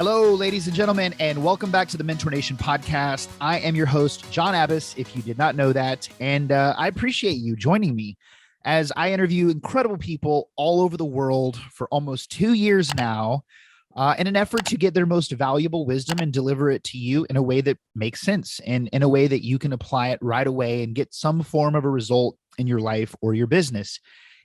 Hello, ladies and gentlemen, and welcome back to the Mentor Nation podcast. I am your host, John Abbas, if you did not know that, and I appreciate you joining me as I interview incredible people all over the world for almost 2 years now in an effort to get their most valuable wisdom and deliver it to you in a way that makes sense and in a way that you can apply it right away and get some form of a result in your life or your business.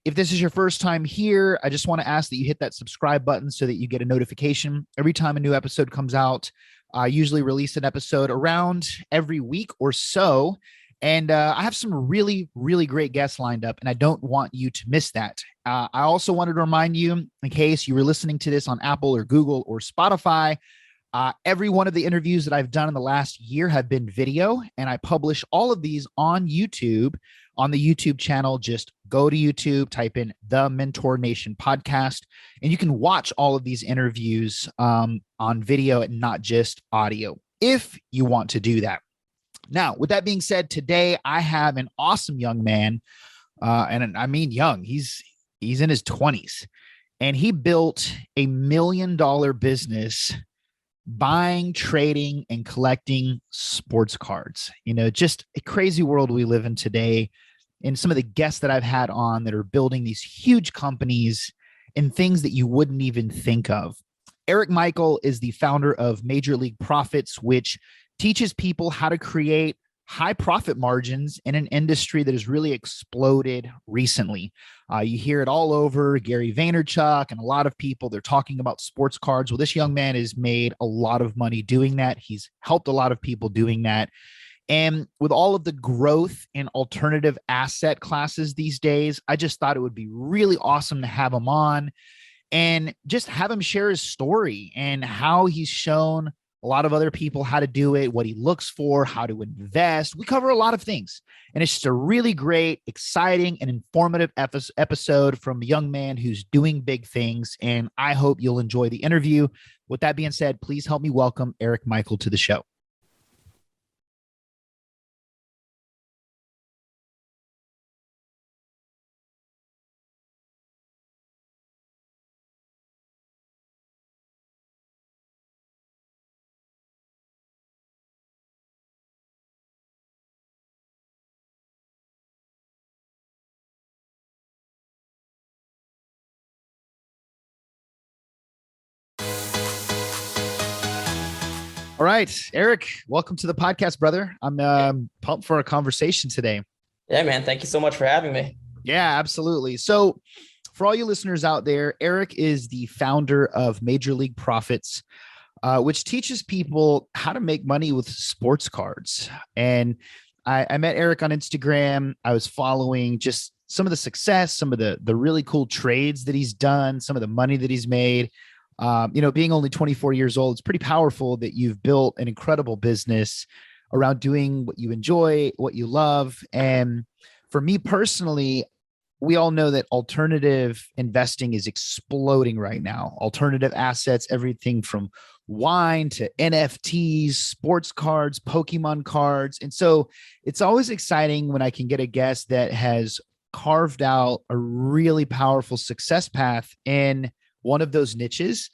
If this is your first time here, I just want to ask that you hit that subscribe button so that you get a notification every time a new episode comes out. I usually release an episode around every week or so. And I have some really, really great guests lined up, and I don't want you to miss that. I also wanted to remind you, in case you were listening to this on Apple or Google or Spotify, every one of the interviews that I've done in the last year have been video, and I publish all of these on YouTube. On the YouTube channel, just go to YouTube, type in the Mentor Nation podcast, and you can watch all of these interviews on video and not just audio if you want to do that. Now, with that being said, today I have an awesome young man, and I mean young. He's in his 20s, and he built $1 million business buying, trading, and collecting sports cards. You know, just a crazy world we live in today. And some of the guests that I've had on that are building these huge companies and things that you wouldn't even think of. Eric Michael is the founder of Major League Profits, which teaches people how to create high profit margins in an industry that has really exploded recently. You hear it all over. Gary Vaynerchuk and a lot of people, they're talking about sports cards. Well, this young man has made a lot of money doing that. He's helped a lot of people doing that. And with all of the growth in alternative asset classes these days, I just thought it would be really awesome to have him on and just have him share his story and how he's shown a lot of other people how to do it, what he looks for, how to invest. We cover a lot of things. And it's just a really great, exciting, and informative episode from a young man who's doing big things. And I hope you'll enjoy the interview. With that being said, please help me welcome Eric Michael to the show. All right, Eric, welcome to the podcast, brother. I'm pumped for a conversation today. Yeah, man. Thank you so much for having me. Yeah, absolutely. So for all you listeners out there, Eric is the founder of Major League Profits, which teaches people how to make money with sports cards. And I met Eric on Instagram. I was following just some of the success, some of the really cool trades that he's done, some of the money that he's made. Being only 24 years old, it's pretty powerful that you've built an incredible business around doing what you enjoy, what you love. And for me personally, we all know that alternative investing is exploding right now. Alternative assets, everything from wine to NFTs, sports cards, Pokemon cards. And so it's always exciting when I can get a guest that has carved out a really powerful success path in one of those niches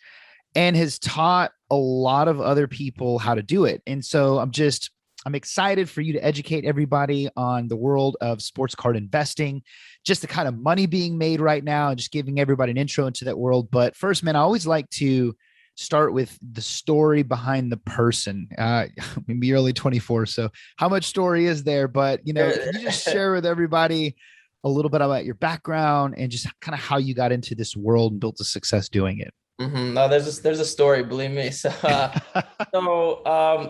and has taught a lot of other people how to do it. And so I'm excited for you to educate everybody on the world of sports card investing, just the kind of money being made right now, and just giving everybody an intro into that world. But first, man, I always like to start with the story behind the person. Maybe you're only 24, so how much story is there? But, can you just share with everybody a little bit about your background and just kind of how you got into this world and built a success doing it? Mm-hmm. No, there's a story, believe me. So,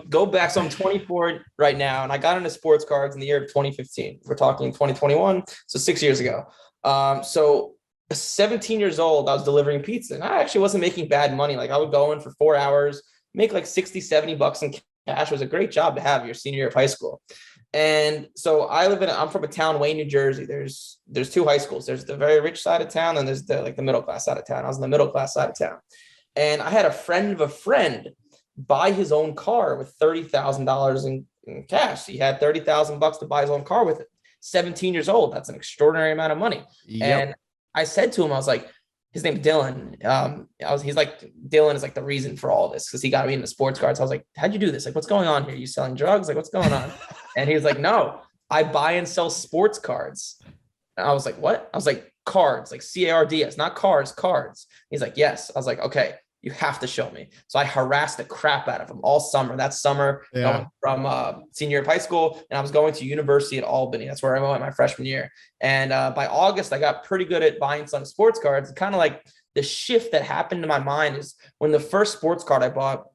go back. So I'm 24 right now, and I got into sports cards in the year of 2015. We're talking 2021, so 6 years ago. So 17 years old, I was delivering pizza, and I actually wasn't making bad money. Like, I would go in for 4 hours, make like 60, 70 bucks in cash. It was a great job to have your senior year of high school. And so I'm from a town, Wayne, New Jersey. There's two high schools. There's the very rich side of town, and there's the middle class side of town. I was in the middle class side of town. And I had a friend of a friend buy his own car with $30,000 in cash. He had $30,000 to buy his own car with it. 17 years old. That's an extraordinary amount of money. Yep. And I said to him, I was like, his name's Dylan. He's like, Dylan is like the reason for all this because he got me into sports cards. I was like, how'd you do this? Like, what's going on here? You selling drugs? Like, what's going on? And he was like, no, I buy and sell sports cards. And I was like, what? I was like, cards, like CARDS, not cars, cards. He's like, yes. I was like, okay, you have to show me. So I harassed the crap out of him all summer. That summer, going from senior year of high school, and I was going to University at Albany. That's where I went my freshman year. And by August, I got pretty good at buying some sports cards. Kind of like the shift that happened in my mind is when the first sports card I bought,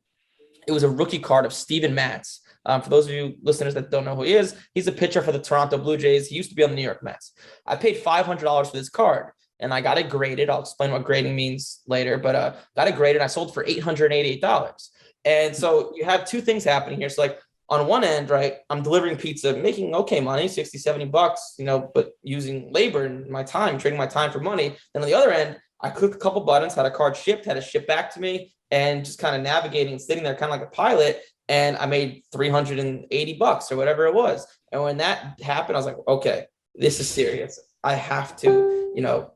it was a rookie card of Steven Matz. For those of you listeners that don't know who he is, he's a pitcher for the Toronto Blue Jays. He used to be on the New York Mets. I paid $500 for this card, and I got it graded. I'll explain what grading means later, but got it graded. I sold for $888. And so you have two things happening here. So like on one end, right, I'm delivering pizza, making okay money, 60, 70 bucks, but using labor and my time, trading my time for money. Then on the other end, I clicked a couple buttons, had a card shipped, had it shipped back to me, and just kind of navigating, sitting there kind of like a pilot. And I made $380 or whatever it was. And when that happened, I was like, okay, this is serious. I have to,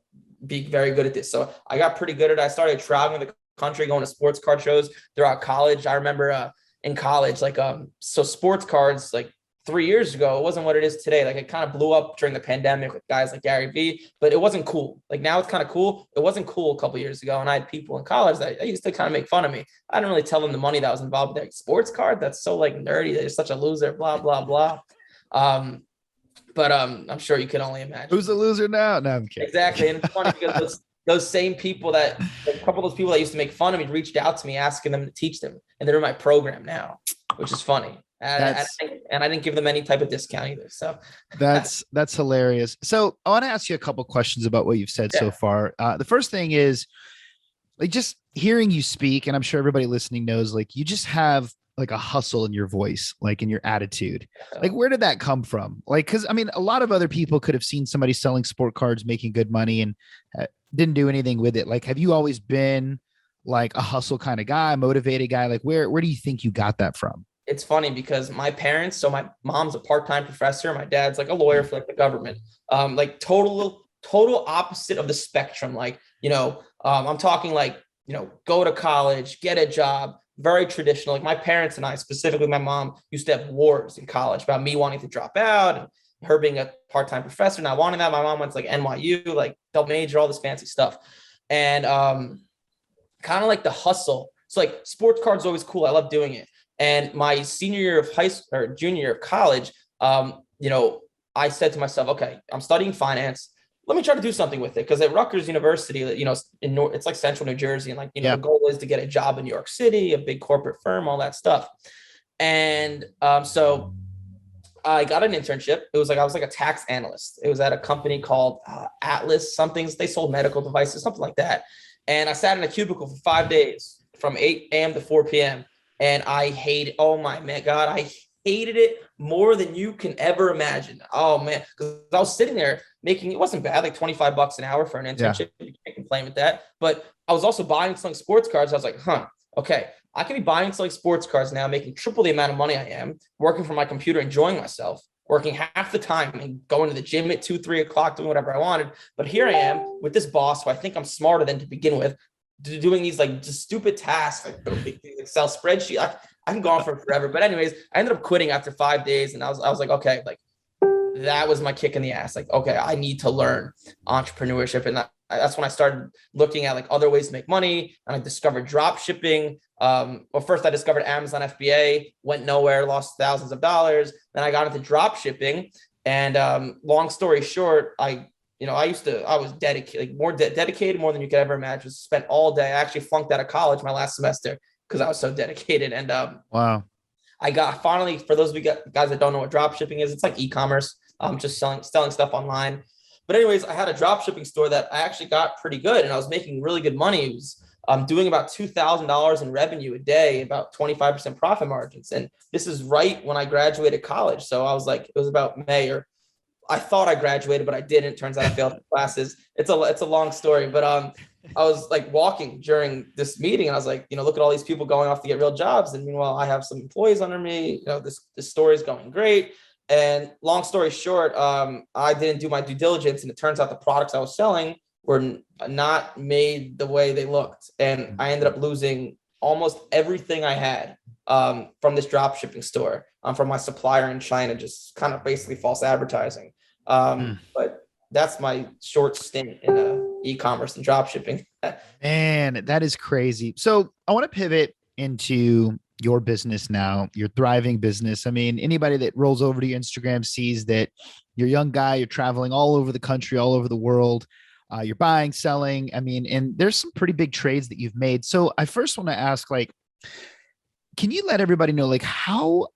be very good at this. So I got pretty good at it. I started traveling the country, going to sports card shows throughout college. I remember in college, so sports cards, 3 years ago, it wasn't what it is today. Like it kind of blew up during the pandemic with guys like Gary Vee, but it wasn't cool. Like now it's kind of cool. It wasn't cool a couple of years ago. And I had people in college that used to kind of make fun of me. I didn't really tell them the money that was involved with their sports card. That's so nerdy. They're such a loser, blah, blah, blah. But I'm sure you can only imagine. Who's the loser now? No, I'm kidding. Exactly. And it's funny because those same people a couple of those people that used to make fun of me reached out to me asking them to teach them. And they're in my program now, which is funny. And I didn't give them any type of discount either. So that's hilarious. So I want to ask you a couple of questions about what you've said so far. The first thing is just hearing you speak, and I'm sure everybody listening knows, you just have a hustle in your voice, in your attitude. Where did that come from? Cause a lot of other people could have seen somebody selling sport cards, making good money and didn't do anything with it. Have you always been a hustle kind of guy, motivated guy? Where do you think you got that from? It's funny because my parents, so my mom's a part-time professor. My dad's a lawyer for the government, total opposite of the spectrum. I'm talking go to college, get a job, very traditional. My parents and I, specifically my mom, used to have wars in college about me wanting to drop out and her being a part-time professor, not wanting that. My mom went to NYU, double major, all this fancy stuff. And kind of the hustle. So sports cards are always cool. I love doing it. And my senior year of high school or junior year of college, I said to myself, okay, I'm studying finance. Let me try to do something with it. Because at Rutgers University, it's central New Jersey. And the goal is to get a job in New York City, a big corporate firm, all that stuff. And so I got an internship. It was I was a tax analyst. It was at a company called Atlas somethings. They sold medical devices, something like that. And I sat in a cubicle for 5 days from 8 a.m. to 4 p.m. And I hated, oh my God, I hated it more than you can ever imagine. Oh man, because I was sitting there making, it wasn't bad, $25 an hour for an internship. You can't complain with that. But I was also buying and selling sports cards. I was like, okay, I can be buying and selling sports cards now, making triple the amount of money I am, working from my computer, enjoying myself, working half the time and going to the gym at 2, 3 o'clock, doing whatever I wanted. But here I am with this boss who I think I'm smarter than to begin with, doing these just stupid tasks, Excel spreadsheet. I can go on for forever. But anyways, I ended up quitting after 5 days. And I was like, okay, that was my kick in the ass. Okay, I need to learn entrepreneurship. And that's when I started looking at other ways to make money. And I discovered drop shipping. First I discovered Amazon FBA, went nowhere, lost thousands of dollars. Then I got into drop shipping. And long story short, I was dedicated, dedicated more than you could ever imagine. Spent all day. I actually flunked out of college my last semester because I was so dedicated. And wow. I got finally, for those of you guys that don't know what drop shipping is, it's like e-commerce, just selling stuff online. But anyways, I had a drop shipping store that I actually got pretty good and I was making really good money. It was doing about $2,000 in revenue a day, about 25% profit margins. And this is right when I graduated college. So I was it was about May, or I thought I graduated, but I didn't. Turns out I failed classes. It's a long story, but I was walking during this meeting and I was look at all these people going off to get real jobs. And meanwhile, I have some employees under me, this story is going great. And long story short, I didn't do my due diligence. And it turns out the products I was selling not made the way they looked. And I ended up losing almost everything I had from this drop shipping store, from my supplier in China, just kind of basically false advertising. But that's my short stint in e-commerce and drop shipping. Man, that is crazy. So I want to pivot into your business now, your thriving business. I mean, anybody that rolls over to your Instagram sees that you're a young guy, you're traveling all over the country, all over the world. You're buying, selling. I mean, and there's some pretty big trades that you've made. So I first want to ask, like, can you let everybody know, like, how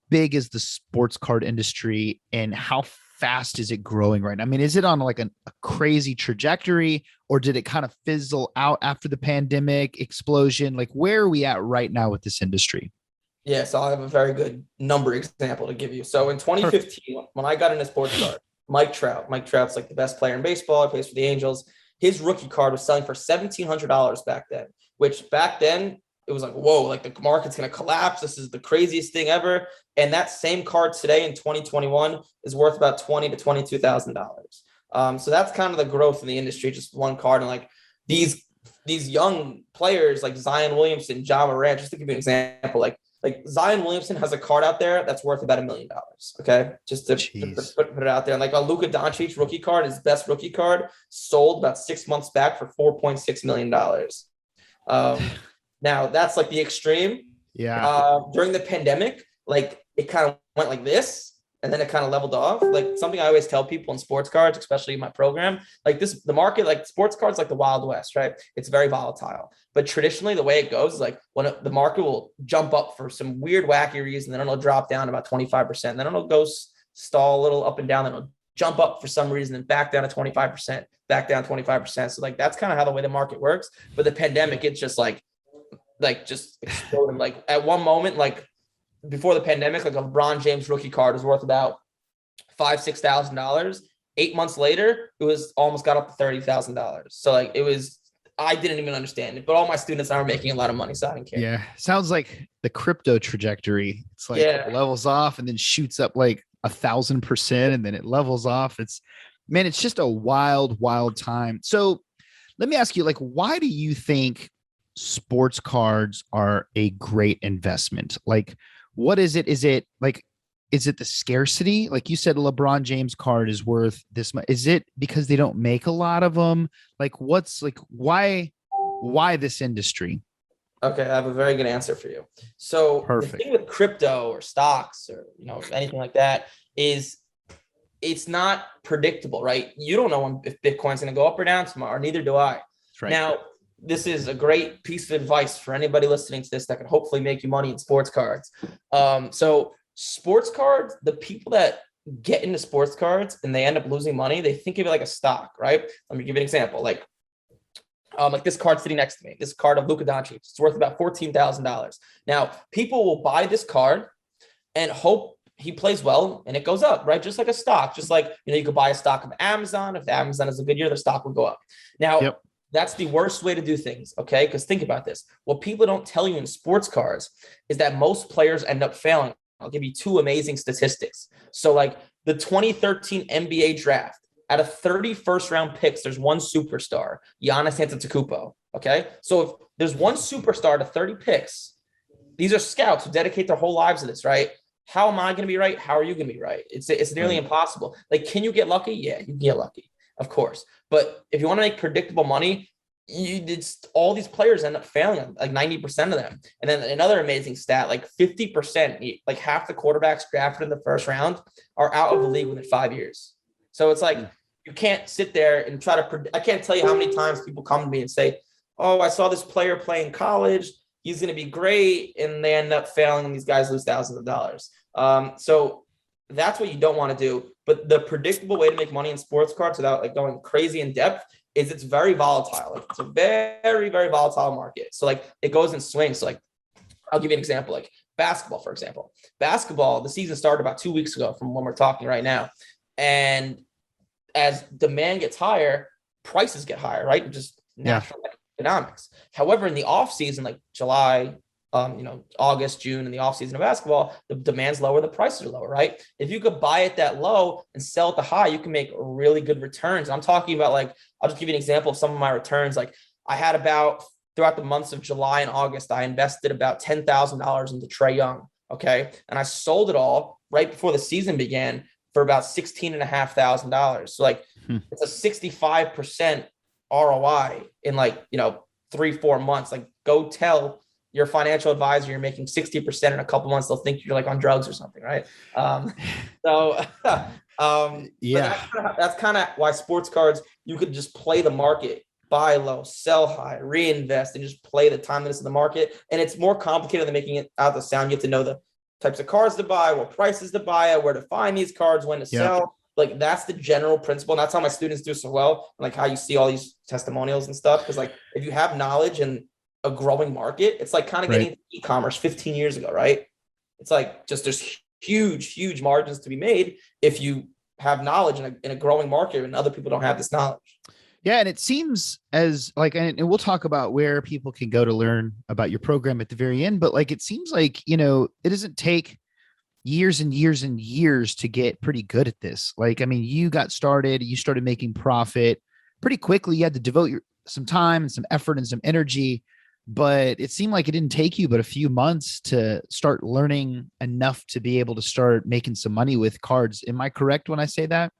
big is the sports card industry and how fast is it growing right now? I mean, is it on like a crazy trajectory, or did it kind of fizzle out after the pandemic explosion? Like, where are we at right now with this industry? Yeah, so I have a very good number example to give you. So in 2015, when I got into sports card, Mike Trout's like the best player in baseball. He plays for the Angels. His rookie card was selling for $1,700 back then, which back then it was like, whoa, like the market's going to collapse. This is the craziest thing ever. And that same card today in 2021 is worth about $20,000 to $22,000. So that's kind of the growth in the industry, just one card. And like these young players like Zion Williamson, Ja Morant, just to give you an example, like Zion Williamson has a card out there that's worth about $1 million. Okay. Just to put it out there. And like a Luka Doncic rookie card, his best rookie card, sold about 6 months back for $4.6 million. Now that's like the extreme. Yeah. During the pandemic, like it kind of went like this, and then it kind of leveled off. Like something I always tell people in sports cards, especially in my program, like the market, like sports cards, like the Wild West, right? It's very volatile. But traditionally, the way it goes is like when the market will jump up for some weird, wacky reason, then it'll drop down about 25%. Then it'll go stall a little up and down. Then it'll jump up for some reason and back down to 25%, back down 25%. So like that's kind of how the way the market works. But the pandemic, it's just like just exploded. Like at one moment, like before the pandemic, like a LeBron James rookie card was worth about $5,000-6,000. 8 months later, it was almost got up to $30,000. So like it was, I didn't even understand it, but all my students are making a lot of money, so I didn't care. Yeah, sounds like the crypto trajectory. It's like it levels off and then shoots up like 1,000%, and then it levels off. It's just a wild time. So let me ask you, like, why do you think sports cards are a great investment? Like, what is it? Is it the scarcity? Like you said, a LeBron James card is worth this much. Is it because they don't make a lot of them? Like, why this industry? Okay, I have a very good answer for you. So Perfect. The thing with crypto or stocks or anything like that is it's not predictable, right? You don't know if Bitcoin's going to go up or down tomorrow, neither do I. That's right. Now, this is a great piece of advice for anybody listening to this that can hopefully make you money in sports cards. So sports cards, the people that get into sports cards and they end up losing money, they think of it like a stock, right? Let me give you an example. Like this card sitting next to me, this card of Luka Doncic, it's worth about $14,000. Now, people will buy this card and hope he plays well and it goes up, right? Just like a stock, just like, you could buy a stock of Amazon. If Amazon is a good year, the stock will go up. Now, That's the worst way to do things, okay? Because think about this. What people don't tell you in sports cards is that most players end up failing. I'll give you two amazing statistics. So like the 2013 NBA draft, out of 30 first-round picks, there's one superstar, Giannis Antetokounmpo, okay? So if there's one superstar to 30 picks, these are scouts who dedicate their whole lives to this, right? How am I going to be right? How are you going to be right? It's nearly impossible. Like, can you get lucky? Yeah, you can get lucky. Of course. But if you want to make predictable money, all these players end up failing, like 90% of them. And then another amazing stat, like 50%, like half the quarterbacks drafted in the first round are out of the league within 5 years. So it's like, you can't sit there and try to, I can't tell you how many times people come to me and say, oh, I saw this player play in college. He's going to be great. And they end up failing and these guys lose thousands of dollars. So that's what you don't want to do. But the predictable way to make money in sports cards without like going crazy in depth is it's very volatile. Like, it's a very, very volatile market. So like it goes in swings. So like I'll give you an example, like basketball, for example. Basketball, the season started about 2 weeks ago from when we're talking right now. And as demand gets higher, prices get higher, right? Just natural economics. However, in the off season, like July, August, June, and the offseason of basketball, the demand's lower, the prices are lower, right? If you could buy it that low and sell it the high, you can make really good returns. I'm talking about like, I'll just give you an example of some of my returns. Like I had about throughout the months of July and August, I invested about $10,000 into Trae Young. Okay. And I sold it all right before the season began for about $16,500. So like it's a 65% ROI in like, 3-4 months. Like go tell your financial advisor you're making 60% in a couple months. They'll think you're like on drugs or something. Right. So Yeah. that's kind of why sports cards, you could just play the market, buy low, sell high, reinvest, and just play the timeliness of the market. And it's more complicated than making it out the sound. You have to know the types of cards to buy, what prices to buy at, where to find these cards, when to sell. Like that's the general principle. And that's how my students do so well. Like how you see all these testimonials and stuff. Because like if you have knowledge and a growing market, it's like kind of getting e-commerce 15 years ago, right? It's like just there's huge margins to be made if you have knowledge in a growing market and other people don't have this knowledge. Yeah. And it seems as like, and we'll talk about where people can go to learn about your program at the very end, but like, it seems like, it doesn't take years and years and years to get pretty good at this. Like, I mean, you got started, you started making profit pretty quickly. You had to devote some time and some effort and some energy, but it seemed like it didn't take you but a few months to start learning enough to be able to start making some money with cards. Am I correct when I say that?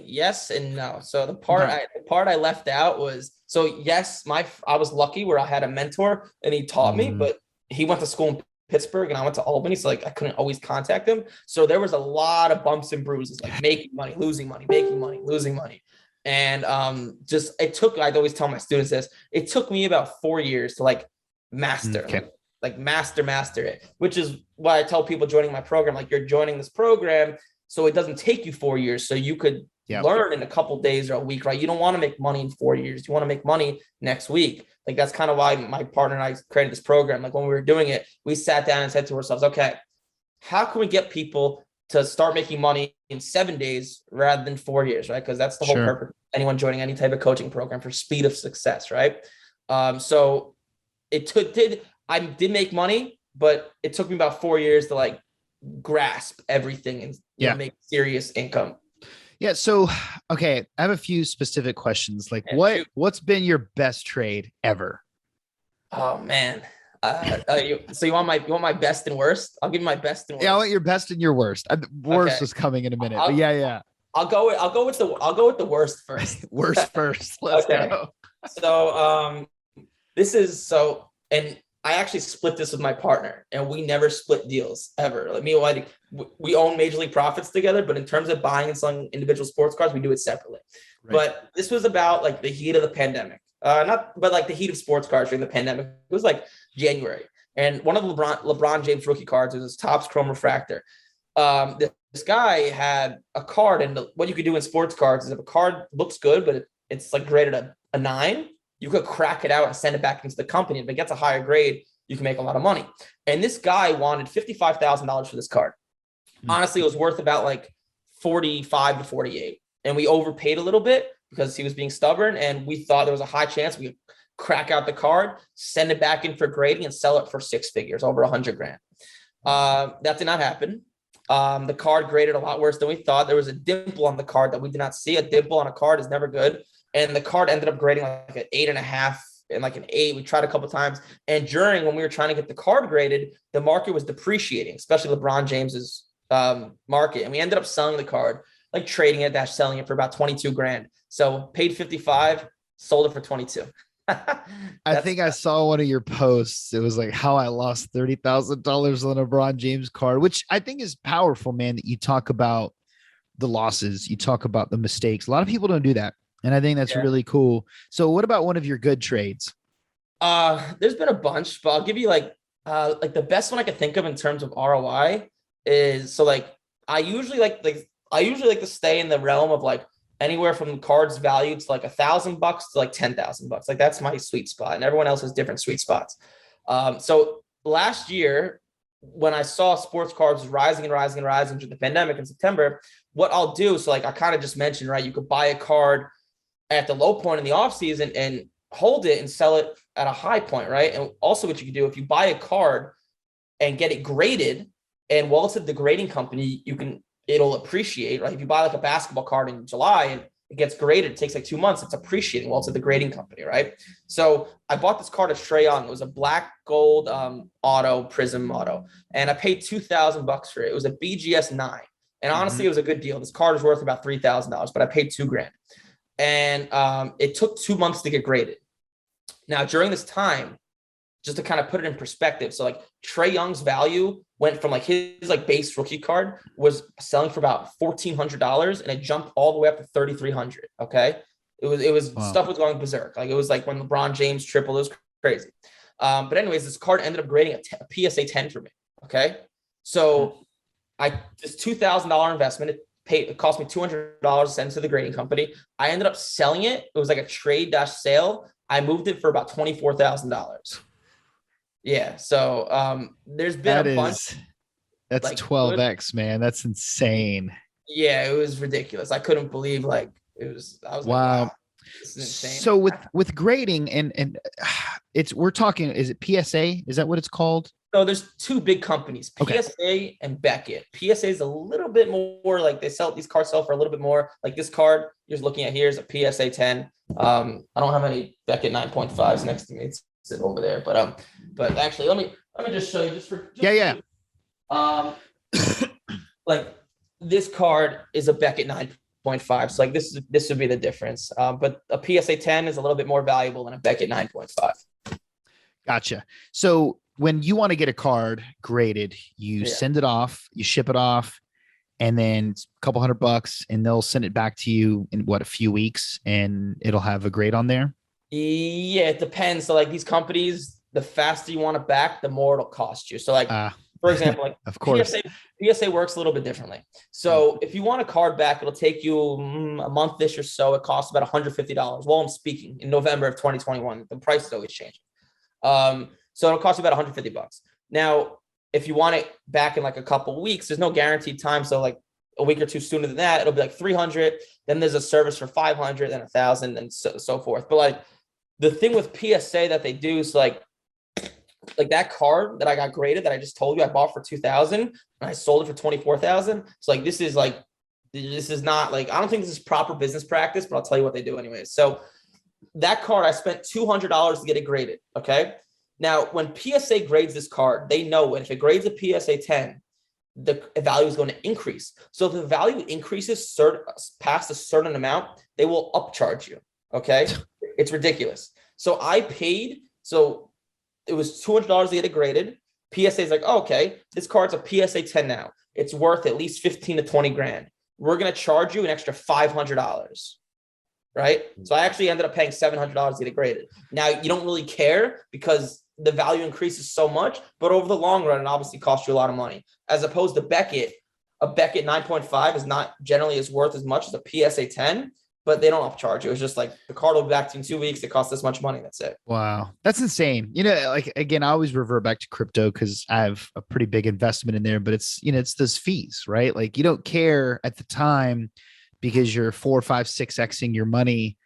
Yes and no. So the part I left out was, so yes, I was lucky where I had a mentor and he taught me, but he went to school in Pittsburgh and I went to Albany. So like I couldn't always contact him. So there was a lot of bumps and bruises, like making money, losing money, making money, losing money. And I'd always tell my students this, it took me about 4 years to like master, like master it, which is why I tell people joining my program, like you're joining this program so it doesn't take you 4 years. So you could learn in a couple days or a week, right? You don't want to make money in 4 years. You want to make money next week. Like that's kind of why my partner and I created this program. Like when we were doing it, we sat down and said to ourselves, okay, how can we get people to start making money in 7 days rather than 4 years, right? Because that's the whole purpose of anyone joining any type of coaching program, for speed of success, right? So I did make money, but it took me about 4 years to like grasp everything and make serious income. Yeah. So, okay. I have a few specific questions. Like what's been your best trade ever? Oh man. So you want my best and worst? I'll give you my best and worst. Yeah, I want your best and your worst. Worst is coming in a minute. But yeah. I'll go with the worst first. Worst first. Let's go. So and I actually split this with my partner, and we never split deals ever. Like me and Whitey, we own Major League Profits together, but in terms of buying and selling individual sports cards, we do it separately. Right. But this was about like the heat of the pandemic. Like the heat of sports cards during the pandemic. It was like January. And one of the LeBron James rookie cards was his Topps Chrome Refractor. This guy had a card, and what you could do in sports cards is if a card looks good, but it's like graded a 9, you could crack it out and send it back into the company. If it gets a higher grade, you can make a lot of money. And this guy wanted $55,000 for this card. Honestly, it was worth about like 45 to 48. And we overpaid a little bit because he was being stubborn. And we thought there was a high chance we could crack out the card, send it back in for grading, and sell it for 6 figures, over $100,000. That did not happen. The card graded a lot worse than we thought. There was a dimple on the card that we did not see. A dimple on a card is never good. And the card ended up grading like an 8.5 and like an 8. We tried a couple of times. And when we were trying to get the card graded, the market was depreciating, especially LeBron James's market. And we ended up selling the card, like trading it, selling it for about $22,000. So paid 55, sold it for 22. I think I saw one of your posts. It was like how I lost $30,000 on a LeBron James card, which I think is powerful, man, that you talk about the losses, you talk about the mistakes. A lot of people don't do that. And I think that's really cool. So what about one of your good trades? There's been a bunch, but I'll give you like the best one I can think of in terms of ROI is, so like I usually like to stay in the realm of like anywhere from cards valued to like $1,000 to like $10,000. Like that's my sweet spot, and everyone else has different sweet spots. So last year, when I saw sports cards rising through the pandemic in September, what I'll do, so like I kind of just mentioned, right, you could buy a card at the low point in the off season and hold it and sell it at a high point, right? And also what you can do, if you buy a card and get it graded, and while it's a the grading company, it'll appreciate, right? If you buy like a basketball card in July and it gets graded, it takes like 2 months, it's appreciating while it's at the grading company, right? So I bought this card of Trae Young. It was a black gold Prism auto, and I paid $2,000 for it. It was a BGS 9. And honestly, it was a good deal. This card is worth about $3,000, but I paid $2,000. And it took 2 months to get graded. Now, during this time, just to kind of put it in perspective, so like Trae Young's value went from like his like base rookie card was selling for about $1,400, and it jumped all the way up to $3,300. Okay, it was wow. Stuff was going berserk. Like it was like when LeBron James tripled. It was crazy. But anyways, this card ended up grading a PSA 10 for me. Okay, so this $2,000 investment, it cost me $200 to send to the grading company. I ended up selling it. It was like a trade sale. I moved it for about $24,000. Yeah. So there's been a bunch. That's like 12x, man. That's insane. Yeah, it was ridiculous. I couldn't believe I was wow. Like, wow, this is insane. So with grading and we're talking, is it PSA? Is that what it's called? So there's two big companies, PSA and Beckett. PSA is a little bit more like these cards sell for a little bit more. Like this card you're looking at here is a PSA 10. I don't have any Beckett 9.5s next to me. It's sitting over there, but actually let me just show you like this card is a Beckett 9.5. So like this would be the difference. But a PSA 10 is a little bit more valuable than a Beckett 9.5. Gotcha. So when you want to get a card graded, you send it off, you ship it off, and then it's a couple $100, and they'll send it back to you in a few weeks, and it'll have a grade on there. Yeah, it depends. So like these companies, the faster you want it back, the more it'll cost you. So like, for example, like of course, PSA works a little bit differently. So if you want a card back, it'll take you a month-ish or so. It costs about $150. While I'm speaking in November of 2021, the price is always changing. So it'll cost you about $150. Now, if you want it back in like a couple of weeks, there's no guaranteed time. So like a week or two sooner than that, it'll be like $300. Then there's a service for $500, then $1,000, and so forth. But like the thing with PSA that they do is like that card that I got graded that I just told you I bought for $2,000 and I sold it for $24,000. So like this is not like, I don't think this is proper business practice, but I'll tell you what they do anyways. So that card, I spent $200 to get it graded. Okay. Now, when PSA grades this card, they know if it grades a PSA 10, the value is going to increase. So if the value increases past a certain amount, they will upcharge you. Okay. It's ridiculous. So I paid, so it was $200 to get it graded. PSA is like, oh, okay, this card's a PSA 10 now. It's worth at least 15 to 20 grand. We're going to charge you an extra $500. Right. So I actually ended up paying $700 to get it graded. Now you don't really care because the value increases so much, but over the long run, it obviously costs you a lot of money. As opposed to Beckett, a Beckett 9.5 is not generally as worth as much as a PSA 10, but they don't upcharge you. It's just like the card will be back to you in 2 weeks. It costs this much money. That's it. Wow. That's insane. Like, again, I always revert back to crypto because I have a pretty big investment in there, but it's those fees, right? Like you don't care at the time because you're 4, 5, 6xing your money.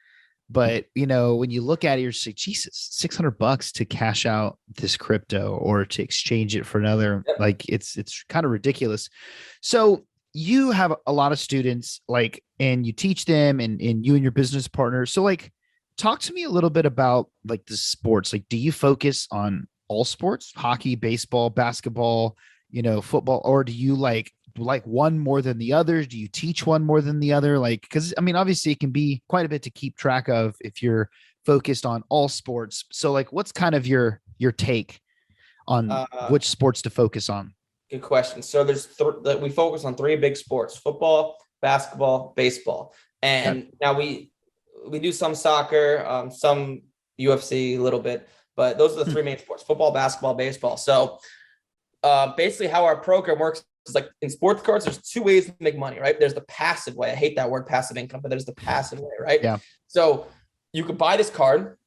But, when you look at it, you're just like, Jesus, $600 to cash out this crypto or to exchange it for another. Yep. Like it's kind of ridiculous. So you have a lot of students and you teach them and you and your business partner. So talk to me a little bit about the sports. Do you focus on all sports, hockey, baseball, basketball, football, or do you like one more than the others? Do you teach one more than the other? Because obviously it can be quite a bit to keep track of if you're focused on all sports. So what's kind of your take on which sports to focus on? Good question. So we focus on 3 big sports: football, basketball, baseball. And now we do some soccer, some UFC a little bit, but those are the 3 main sports: football, basketball, baseball. So basically how our program works is in sports cards, there's 2 ways to make money, right? There's the passive way. I hate that word, passive income, but there's the passive way, right? Yeah. So you could buy this card,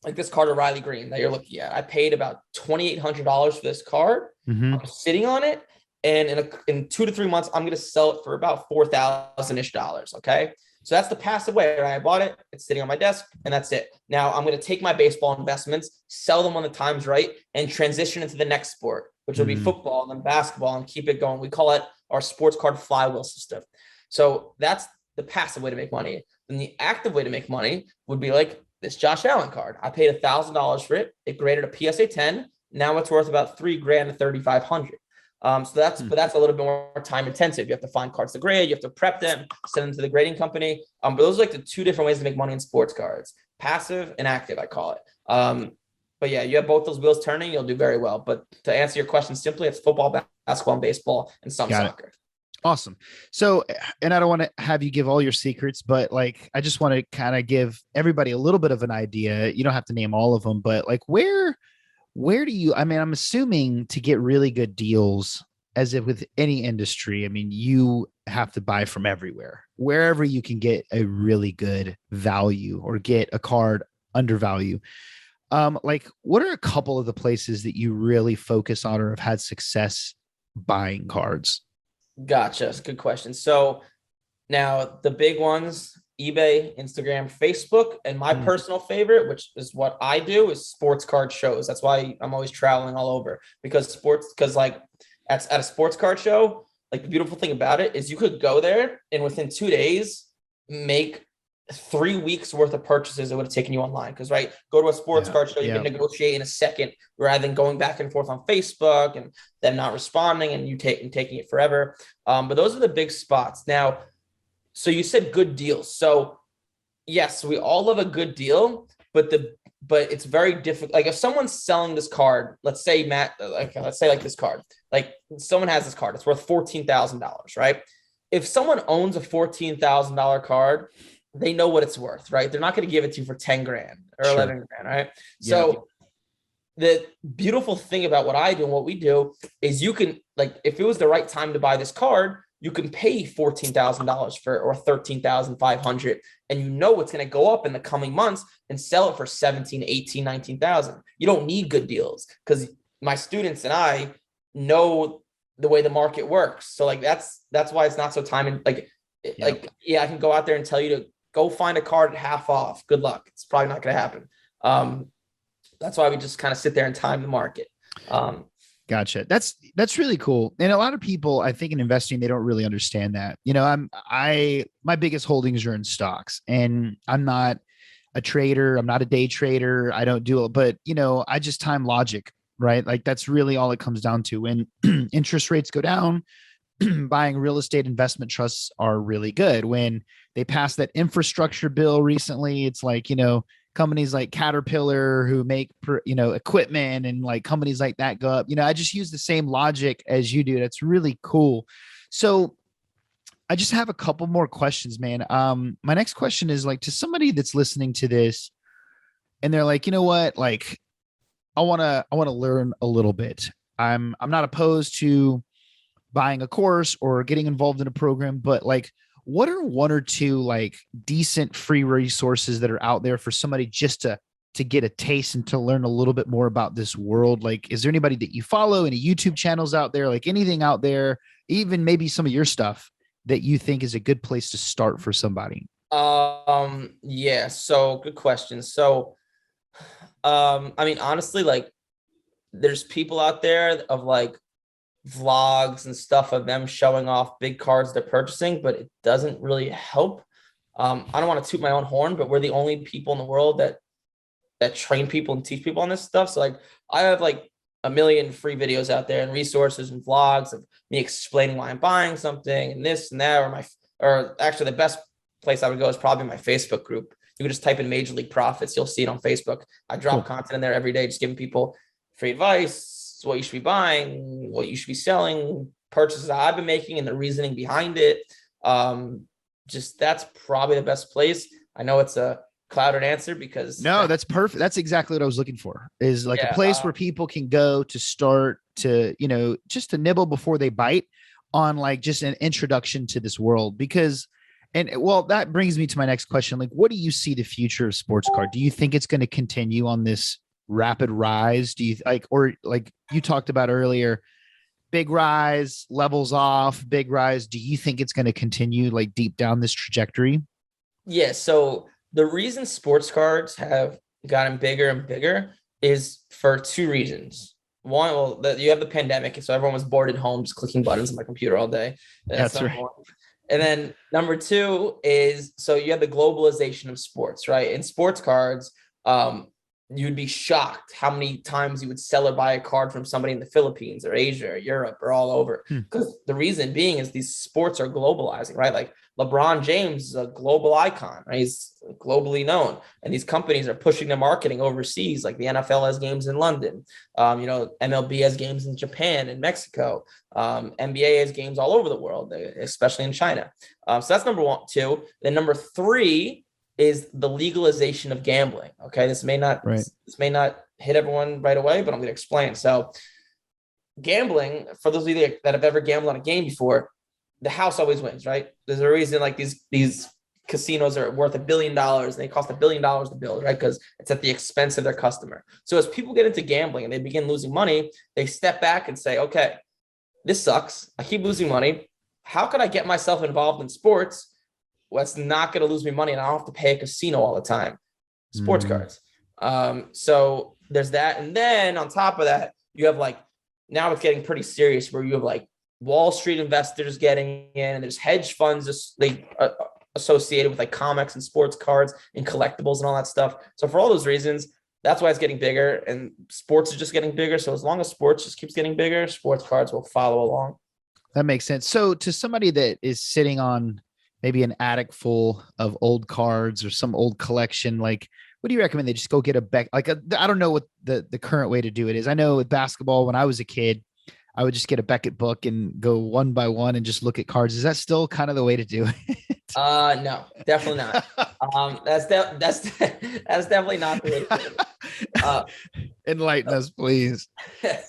like this card of Riley Green that you're looking at. I paid about $2,800 for this card. Mm-hmm. I'm sitting on it. And in 2 to 3 months, I'm going to sell it for about $4,000-ish. Okay. So that's the passive way, right? I bought it, it's sitting on my desk, and that's it. Now I'm going to take my baseball investments, sell them when the time's right, and transition into the next sport, which will be football and then basketball, and keep it going. We call it our sports card flywheel system. So that's the passive way to make money. Then the active way to make money would be like this Josh Allen card. I paid $1,000 for it. It graded a PSA 10. Now it's worth about $3,000 to $3,500. So that's a little bit more time intensive. You have to find cards to grade. You have to prep them, send them to the grading company. But those are like the two different ways to make money in sports cards: passive and active, I call it. But yeah, you have both those wheels turning, you'll do very well. But to answer your question simply, it's football, basketball, and baseball, and some soccer. Awesome. So, and I don't want to have you give all your secrets, but like, I just want to kind of give everybody a little bit of an idea. You don't have to name all of them, but like, where do you, I mean, I'm assuming to get really good deals, as if with any industry, I mean, you have to buy from everywhere, wherever you can get a really good value or get a card undervalue. Like, what are a couple of the places that you really focus on or have had success buying cards? Gotcha. Good question. So now the big ones: eBay, Instagram, Facebook, and my personal favorite, which is what I do, is sports card shows. That's why I'm always traveling all over, because like at a sports card show, like the beautiful thing about it is you could go there and within 2 days make 3 weeks worth of purchases it would have taken you online. Because go to a sports card show, you can negotiate in a second rather than going back and forth on Facebook and them not responding and you taking it forever. But those are the big spots. Now, so you said good deals. So yes, we all love a good deal, but it's very difficult. Like if someone's selling this card, let's say this card, like someone has this card, it's worth $14,000, right? If someone owns a $14,000 card, they know what it's worth, right? They're not going to give it to you for 10 grand or 11 grand, right? Yeah. So the beautiful thing about what I do and what we do is you can, like, if it was the right time to buy this card, you can pay $14,000 for, or $13,500, and you know it's going to go up in the coming months and sell it for 17, 18, 19,000. You don't need good deals because my students and I know the way the market works. So like, that's why it's not so time. I can go out there and tell you to go find a card at half off. Good luck. It's probably not going to happen. That's why we just kind of sit there and time the market. Gotcha. That's really cool. And a lot of people, I think, in investing, they don't really understand that. You know, my biggest holdings are in stocks, and I'm not a trader. I'm not a day trader. I don't do it, but you know, I just time logic, right? Like that's really all it comes down to. When interest rates go down, buying real estate investment trusts are really good. When they passed that infrastructure bill recently, it's like, you know, companies like Caterpillar who make, equipment, and like companies like that go up. You know, I just use the same logic as you do. That's really cool. So I just have a couple more questions, man. My next question is like, to somebody that's listening to this and they're like, you know what, like I want to learn a little bit. I'm not opposed to buying a course or getting involved in a program, but like, what are one or two like decent free resources that are out there for somebody just to get a taste and to learn a little bit more about this world? Like, is there anybody that you follow, any YouTube channels out there, like anything out there, even maybe some of your stuff that you think is a good place to start for somebody? Yeah. So good question. So, I mean, honestly, like there's people out there of like vlogs and stuff of them showing off big cards they're purchasing, but it doesn't really help. I don't want to toot my own horn, but we're the only people in the world that train people and teach people on this stuff. So like I have like a million free videos out there and resources and vlogs of me explaining why I'm buying something and this and that, or actually the best place I would go is probably my Facebook group. You can just type in Major League Profits. You'll see it on Facebook. I drop content in there every day, just giving people free advice, what you should be buying, what you should be selling, purchases I've been making and the reasoning behind it. Just that's probably the best place. I know it's a clouded answer because no, that's perfect. That's exactly what I was looking for, is like a place where people can go to start to, you know, just to nibble before they bite on like just an introduction to this world. Because, and well, that brings me to my next question. Like, what do you see the future of sports card? Do you think it's going to continue on this rapid rise? Do you like, or like you talked about earlier, big rise, levels off, big rise? Do you think it's going to continue like deep down this trajectory? Yeah. So the reason sports cards have gotten bigger and bigger is for two reasons. One, well, you have the pandemic, so everyone was bored at home just clicking buttons on my computer all day. That's That's number right. one. And then number two is so you have the globalization of sports, right? In sports cards, um, you'd be shocked how many times you would sell or buy a card from somebody in the Philippines or Asia or Europe or all over. Hmm. Because the reason being is these sports are globalizing, right? Like LeBron James is a global icon, right? He's globally known, and these companies are pushing their marketing overseas. Like the NFL has games in London, MLB has games in Japan and Mexico, NBA has games all over the world, especially in China. So that's number one, two. Then number three is the legalization of gambling. Okay, this may not hit everyone right away, but I'm going to explain. So, gambling, for those of you that have ever gambled on a game before, the house always wins, right? There's a reason like these casinos are worth $1 billion and they cost $1 billion to build, right? Because it's at the expense of their customer. So as people get into gambling and they begin losing money, they step back and say, okay, this sucks. I keep losing money. How can I get myself involved in sports? What's not going to lose me money and I don't have to pay a casino all the time? Sports cards. So there's that. And then on top of that, you have like, now it's getting pretty serious where you have like Wall Street investors getting in, and there's hedge funds just associated with like comics and sports cards and collectibles and all that stuff. So for all those reasons, that's why it's getting bigger, and sports is just getting bigger. So as long as sports just keeps getting bigger, sports cards will follow along. That makes sense. So to somebody that is sitting on maybe an attic full of old cards or some old collection, like what do you recommend? They just go get I don't know what the current way to do it is. I know with basketball, when I was a kid, I would just get a Beckett book and go one by one and just look at cards. Is that still kind of the way to do it? No, definitely not. That's definitely not the way to do it. Enlighten us, please.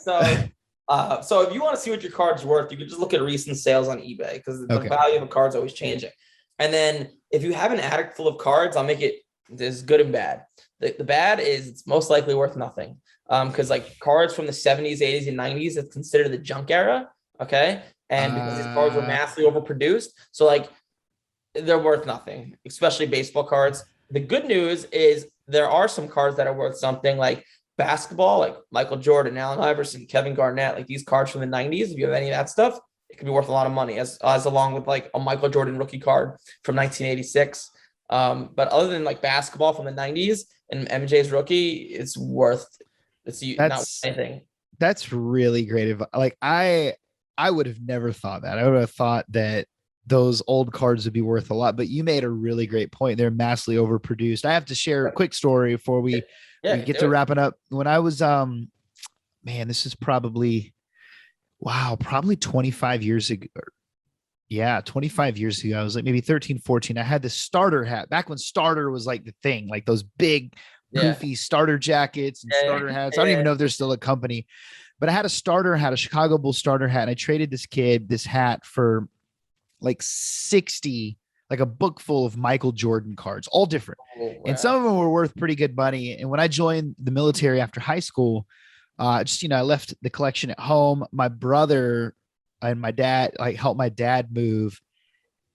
So if you want to see what your card's worth, you can just look at recent sales on eBay because the value of a card's always changing. And then if you have an attic full of cards, I'll make it there's good and bad. The bad is it's most likely worth nothing. Because like cards from the 70s, 80s, and 90s, it's considered the junk era. Okay. And because these cards were massively overproduced, so like they're worth nothing, especially baseball cards. The good news is there are some cards that are worth something, like basketball, like Michael Jordan, Allen Iverson, Kevin Garnett, like these cards from the 90s. If you have any of that stuff, it could be worth a lot of money, as along with like a Michael Jordan rookie card from 1986. But other than like basketball from the 90s and MJ's rookie, it's not worth anything. That's really great. Like I would have never thought that. I would have thought that those old cards would be worth a lot, but you made a really great point. They're massively overproduced. I have to share a quick story before we get to wrapping up. When I was, this is probably 25 years ago. Yeah, 25 years ago. I was like maybe 13, 14. I had this starter hat back when starter was like the thing, like those big goofy starter jackets and starter hats. I don't even know if there's still a company, but I had a Chicago Bulls starter hat. And I traded this kid this hat for like 60, like a book full of Michael Jordan cards, all different. Oh, wow. And some of them were worth pretty good money. And when I joined the military after high school, I left the collection at home. My brother and my dad helped my dad move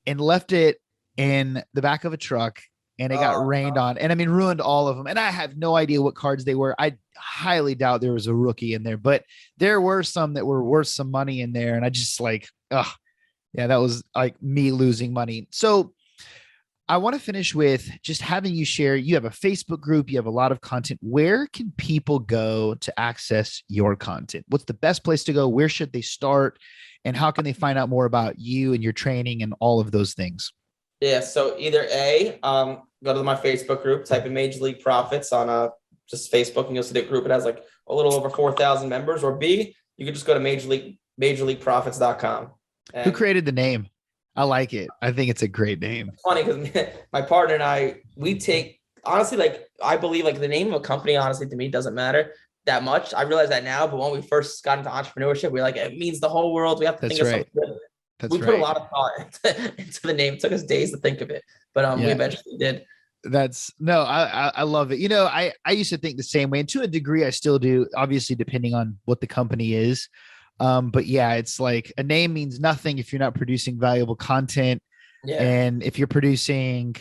and left it in the back of a truck, and it got rained on, and ruined all of them. And I have no idea what cards they were. I highly doubt there was a rookie in there, but there were some that were worth some money in there. And I just that was like me losing money. So I want to finish with just having you share. You have a Facebook group. You have a lot of content. Where can people go to access your content? What's the best place to go? Where should they start? And how can they find out more about you and your training and all of those things? Yeah. So either go to my Facebook group, type in Major League Profits on just Facebook, and you'll see the group. It has like a little over 4,000 members. Or B, you can just go to majorleagueprofits.com. Who created the name? I like it. I think it's a great name. It's funny because my partner and I, we take, honestly, like, I believe like the name of a company, honestly, to me, doesn't matter that much. I realize that now, but when we first got into entrepreneurship, we're like, it means the whole world. We have to think of something good. We put a lot of thought into the name. It took us days to think of it, but we eventually did. I love it. I used to think the same way, and to a degree I still do, obviously depending on what the company is. But yeah, it's like a name means nothing if you're not producing valuable content. Yeah. And if you're producing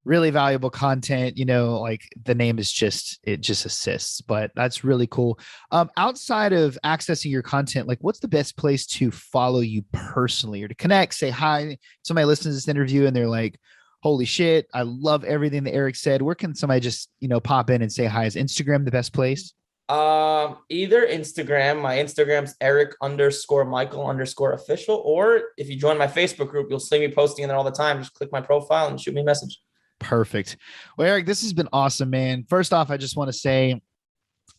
really valuable content. Like the name is it just assists, but that's really cool. Outside of accessing your content, like what's the best place to follow you personally or to connect, say hi? Somebody listens to this interview and they're like, holy shit, I love everything that Eric said. Where can somebody just, pop in and say hi? Is Instagram the best place? Either Instagram. My Instagram's Eric_Michael_official. Or if you join my Facebook group, you'll see me posting in there all the time. Just click my profile and shoot me a message. Perfect. Well, Eric, this has been awesome, man. First off, I just want to say,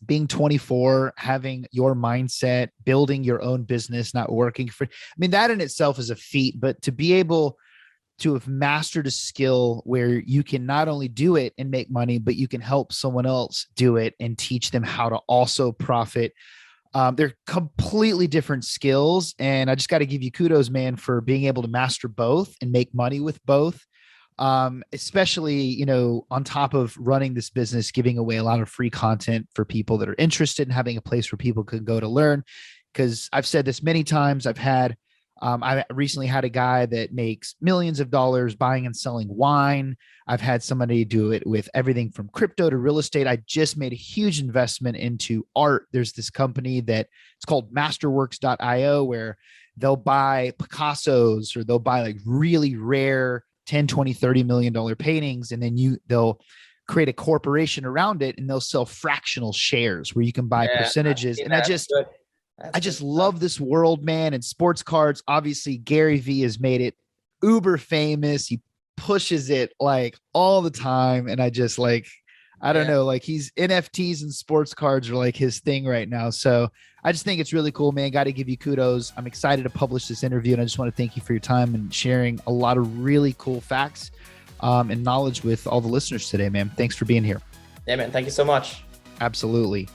being 24, having your mindset, building your own business, not working for, that in itself is a feat, but to be able to have mastered a skill where you can not only do it and make money, but you can help someone else do it and teach them how to also profit. They're completely different skills. And I just got to give you kudos, man, for being able to master both and make money with both. Especially, on top of running this business, giving away a lot of free content for people that are interested in having a place where people can go to learn. Because I've said this many times, I recently had a guy that makes millions of dollars buying and selling wine. I've had somebody do it with everything from crypto to real estate. I just made a huge investment into art. There's this company that it's called masterworks.io where they'll buy Picassos or they'll buy like really rare 10, 20, $30 million paintings. And then they'll create a corporation around it and they'll sell fractional shares where you can buy percentages. And I just love this world, man. And sports cards, obviously Gary Vee has made it uber famous. He pushes it like all the time. And I just I don't know, like he's NFTs and sports cards are like his thing right now. So I just think it's really cool, man. Got to give you kudos. I'm excited to publish this interview. And I just want to thank you for your time and sharing a lot of really cool facts and knowledge with all the listeners today, man. Thanks for being here. Yeah, man. Thank you so much. Absolutely.